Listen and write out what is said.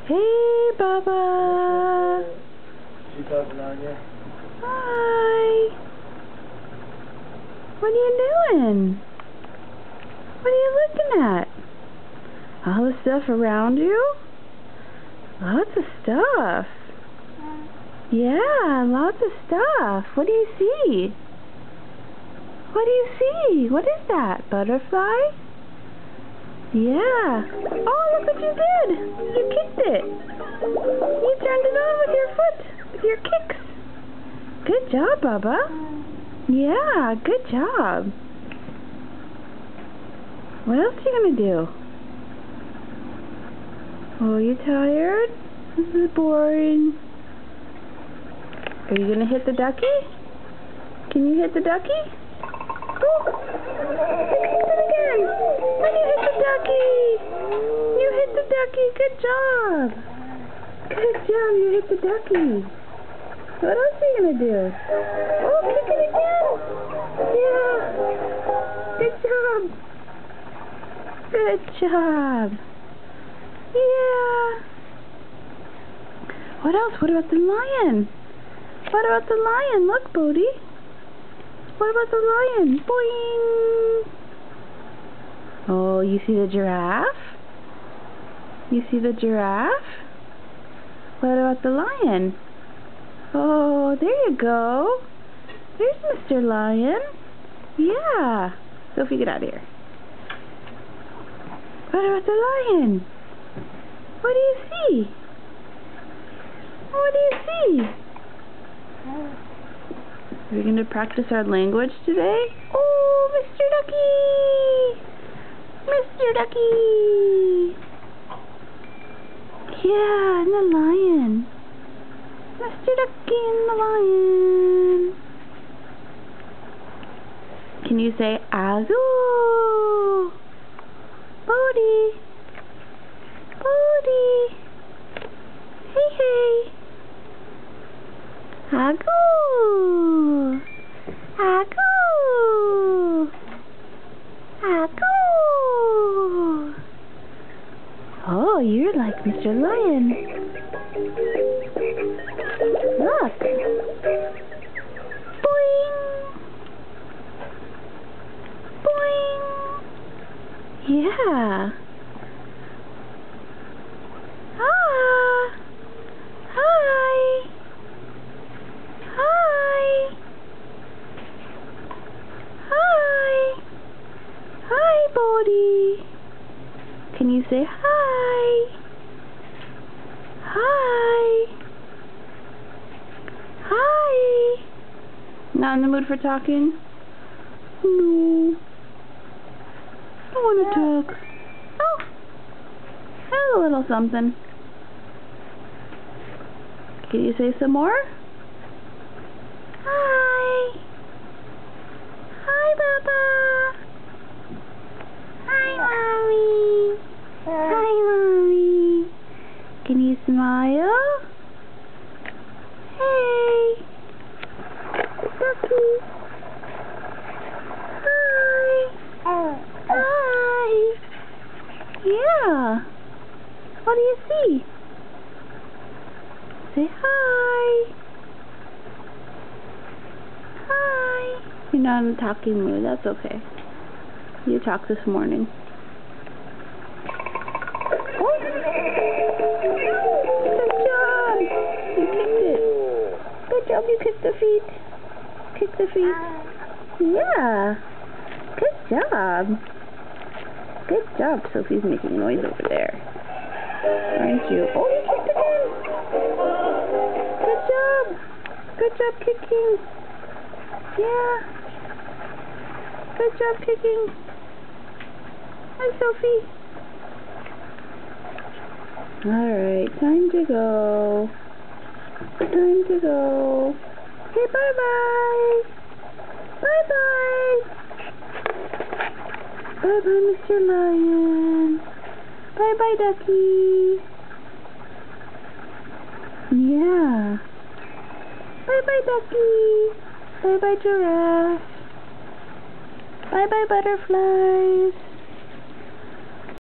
Hey, Bubba. She's hugging on you. Hi. What are you doing? What are you looking at? All the stuff around you? Lots of stuff. Yeah, lots of stuff. What do you see? What do you see? What is that? Butterfly? Yeah. Oh, look what you did. You kicked it. You turned it on with your foot, with your kicks. Good job, Bubba. Yeah, good job. What else are you going to do? Oh, you tired? This is boring. Are you going to hit the ducky? Can you hit the ducky? Oh, you kicked it again. And you hit the ducky. You hit the ducky. Good job. Good job. You hit the ducky. What else are you going to do? Oh, kick it again. Yeah. Good job. Good job. Yeah. What else? What about the lion? What about the lion? Look, Bodhi. What about the lion? Boing! Oh, you see the giraffe? You see the giraffe? What about the lion? Oh, there you go. There's Mr. Lion. Yeah. Sophie, get out of here. What about the lion? What do you see? What do you see? Are we going to practice our language today? Oh, Mr. Ducky! Mr. Ducky! Yeah, and the lion. Mr. Ducky and the lion. Can you say Agu? Bodhi! Bodhi! Hey, hey! Agu! Agu! Agu! Oh, you're like Mr. Lion. Look. Boing! Boing! Yeah. Ah! Hi! Hi! Hi! Hi, Bodhi! Can you say hi? Hi! Hi! Not in the mood for talking? No. I want to talk. Oh! Have a little something. Can you say some more? Hi! Hi, Bubba! Hi, Mommy! Hi, Mommy! Can you smile? Hey! Ducky! Hi! Hi! Yeah! What do you see? Say hi! Hi! You're not in a talking mood, that's okay. You talked this morning. Oh! Good job! You kicked it. Good job, you kicked the feet. Kick the feet. Yeah! Good job! Good job. Sophie's making noise over there. Aren't you? Oh, you kicked again! Good job! Good job kicking! Yeah! Good job kicking! Hi, Sophie! Alright, time to go. Time to go. Okay, bye-bye! Bye-bye! Bye-bye, Mr. Lion. Bye-bye, Ducky. Yeah. Bye-bye, Ducky. Bye-bye, giraffe. Bye-bye, butterflies.